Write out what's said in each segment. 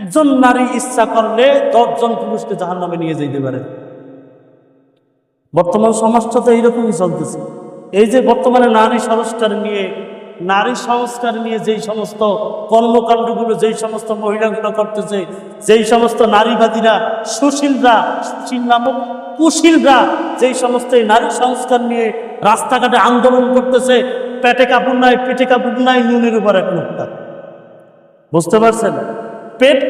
একজন নারী ইচ্ছা করলে 10 জন পুরুষকে জাহান্নামে নিয়ে যেতে পারে। বর্তমান সমাজটা তো এইরকমই চলতেছে। এই যে বর্তমানে নারী সংস্কার নিয়ে যেই সমস্ত কর্মকাণ্ডগুলো যেই সমস্ত মহিলাগুলো করতেছে, যেই সমস্ত নারীবাদীরা, সুশীল নামক কুশীলরা যেই সমস্ত নারী সংস্কার নিয়ে রাস্তাঘাটে আন্দোলন করতেছে, পেটে কাপড় নাই, নুনের উপর এক মুক্তা। বুঝতে পারছেন? পিঠ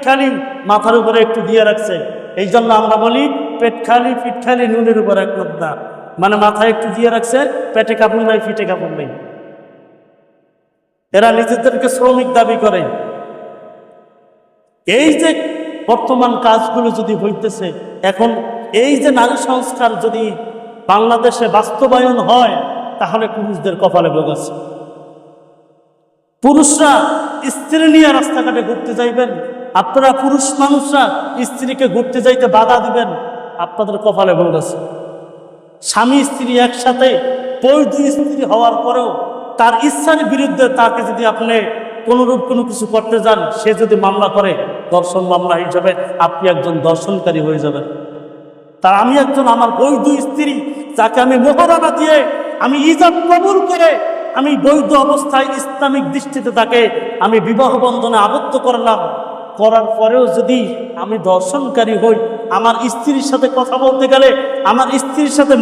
খালি মাথার উপরে একটু দিয়ে রাখছে। এই জন্য আমরা বলি পিঠ খালি নুনের উপর এক মুক্তা, মানে মাথায় একটু দিয়ে রাখছে, পেটে কাপড় নাই, পিঠে কাপড় নেই। এরা নিজেদেরকে শ্রমিক দাবি করে। এই যে বর্তমান কাজগুলো যদি হইতেছে এখন, এই যে নারী সংস্কার যদি বাংলাদেশে বাস্তবায়ন হয়, তাহলে পুরুষদের কপালে ভোগ আছে। পুরুষরা স্ত্রী নিয়ে রাস্তাঘাটে ঘুরতে যাইবেন, আপনারা পুরুষ মানুষরা স্ত্রীকে ঘুরতে যাইতে বাধা দিবেন, আপনাদের কপালে ভোগ আছে। স্বামী স্ত্রী একসাথে, বৈধ স্ত্রী হওয়ার পরেও তার ইচ্ছার বিরুদ্ধে তাকে যদি আপনি কোনোরূপ কোনো কিছু করতে যান, সে যদি মামলা করে দর্শন মামলা হিসাবে আপনি একজন দর্শনকারী হয়ে যাবেন। তার আমি একজন আমার বৈধ স্ত্রী, যাকে আমি মোহরানা দিয়ে আমি ইজাব কবুল করে আমি বৈধ অবস্থায় ইসলামিক দৃষ্টিতে তাকে আমি বিবাহ বন্ধনে আবদ্ধ করার পরেও যদি আমি দর্শনকারী হই, আমার স্ত্রীর সাথে কথা বলতে গেলে, আমার স্ত্রীর সাথে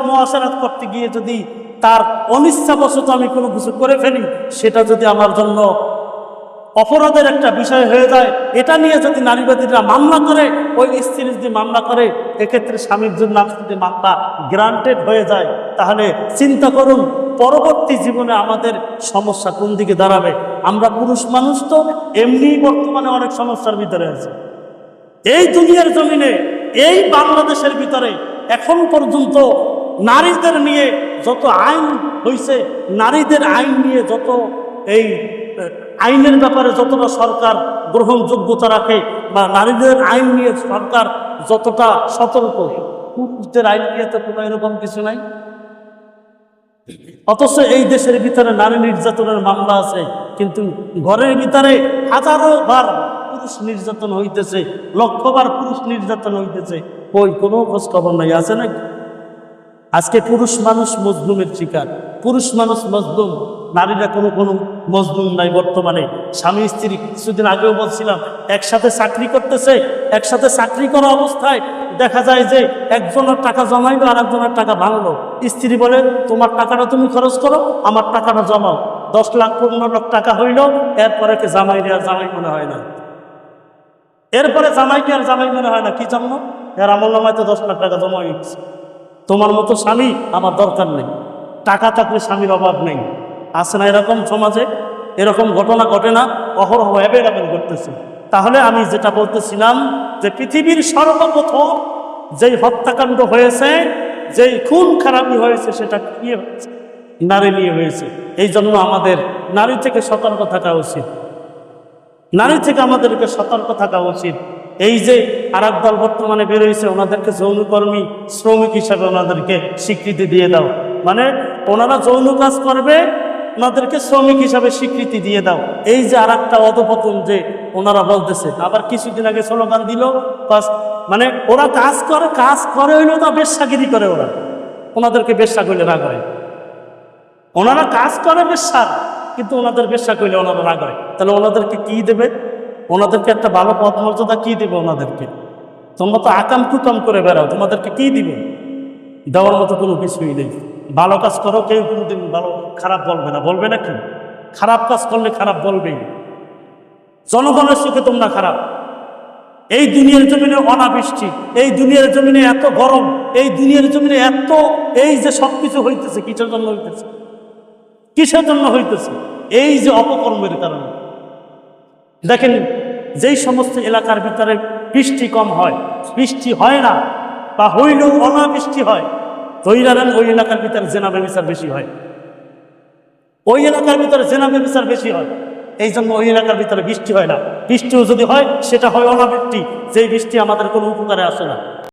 মুআশারাত করতে গিয়ে যদি তার অনিচ্ছাবশত আমি কোনো কিছু করে ফেলি, সেটা যদি আমার জন্য অপরাধের একটা বিষয় হয়ে যায়, এটা নিয়ে যদি নারীবাদীরা মামলা করে, ওই স্ত্রী যদি মামলা করে, এক্ষেত্রে স্বামীর জন্য যদি মামলা গ্রান্টেড হয়ে যায়, তাহলে চিন্তা করুন পরবর্তী জীবনে আমাদের সমস্যা কোন দিকে দাঁড়াবে। আমরা পুরুষ মানুষ তো এমনি বর্তমানে অনেক সমস্যার ভিতরে আছে। এই দুনিয়ার জমিনে, এই বাংলাদেশের ভিতরে এখন পর্যন্ত নারীদের নিয়ে যত আইন হয়েছে, নারীদের আইন নিয়ে যত এই আইনের ব্যাপারে যতটা সরকার গ্রহণযোগ্যতা রাখে, বা নারীদের আইন নিয়ে সরকার যতটা সতর্ক, পুরুষদের আইন নিয়ে তো কোনো এরকম কিছু নাই। অথচ এই দেশের ভিতরে নারী নির্যাতনের মামলা আছে, কিন্তু ঘরের ভিতরে হাজারো বার পুরুষ নির্যাতন হইতেছে, লক্ষবার পুরুষ নির্যাতন হইতেছে, ওই কোনো খোঁজ খবর নাই। আছে নাকি? আজকে পুরুষ মানুষ মজলুমের শিকার, পুরুষ মানুষ মজলুম, নারীরা কোনো মজলুম নাই। বর্তমানে স্বামী স্ত্রী, কিছুদিন আগেও বলছিলাম, একসাথে চাকরি করতেছে, একসাথে চাকরি করা অবস্থায় দেখা যায় যে একজনের টাকা জমাইলো আর একজনের টাকা ভাঙলো। স্ত্রী বলে তোমার টাকাটা তুমি খরচ করো, আমার টাকাটা জমাও। 10 লাখ 15 লাখ টাকা হইল, এরপরে জামাইকে আর জামাই মনে হয় না, এরপরে জামাইকে আর জামাই মনে হয় না। কি জন্য? এর আমল নামায় তো 10 লাখ টাকা জমা হয়েছে। তোমার মতো স্বামী আমার দরকার নেই, টাকা থাকলে স্বামীর অভাব নেই। আছে না এরকম সমাজে? এরকম ঘটনা ঘটে না? অহরহ অ্যাভেলেবেল ঘটতেছে। তাহলে আমি যেটা বলতেছিলাম, যে পৃথিবীর সর্বপ্রথম যেই হত্যাকাণ্ড হয়েছে, যেই খুন খারাপি হয়েছে, সেটা কি হয়েছে? নারী নিয়ে হয়েছে। এই জন্য আমাদের নারী থেকে সতর্ক থাকা উচিত, নারী থেকে আমাদেরকে সতর্ক থাকা উচিত। এই যে আরেক দল বর্তমানে বেরোয়েছে, ওনাদেরকে যৌনকর্মী শ্রমিক হিসাবে ওনাদেরকে স্বীকৃতি দিয়ে দাও, মানে ওনারা যৌন কাজ করবে, ওনাদেরকে শ্রমিক হিসাবে স্বীকৃতি দিয়ে দাও। এই যে আর একটা অধপতন যে ওনারা বলতেছে। আবার কিছুদিন আগে স্লোগান দিল, মানে ওরা কাজ করে হইলেও তা বেশ্যাগিরি করে, ওনাদেরকে বেশ্যা করলে না করে। ওনারা কাজ করে বেশ্যার, কিন্তু ওনাদের বেশ্যা করলে ওনারা রাগ হয়। তাহলে ওনাদেরকে কি দেবে? ওনাদেরকে একটা ভালো পদ মর্যাদা কি দেবে ওনাদেরকে? তোমরা তো আকাম কুকাম করে বেড়াও, তোমাদেরকে কি দিবে? দেওয়ার মতো কোনো কিছুই নেই। ভালো কাজ করো, কেউ কোনোদিন খারাপ বলবে না। বলবে না কি? খারাপ কাজ করলে খারাপ বলবেই। জনগণের চোখে তোমরা খারাপ। এই দুনিয়ার জমিনে অনাবৃষ্টি, এই দুনিয়ার জমিনে এত গরম, এই দুনিয়ার জমিনে এত, এই যে সবকিছু হইতেছে, কিসের জন্য হইতেছে? কিসের জন্য হইতেছে? এই যে অপকর্মের কারণে। দেখেন, যেই সমস্ত এলাকার ভিতরে বৃষ্টি কম হয়, বৃষ্টি হয় না, বা হইলেও অনাবৃষ্টি হয়, ধৈর্যান ওই এলাকার ভিতরে জেনা ব্যভিচার বেশি হয়, ওই এলাকার ভিতরে জেনা ব্যভিচার বেশি হয়। এই জন্য ওই এলাকার ভিতরে বৃষ্টি হয় না। বৃষ্টিও যদি হয়, সেটা হয় অনাবৃষ্টি, যেই বৃষ্টি আমাদের কোনো উপকারে আসে না।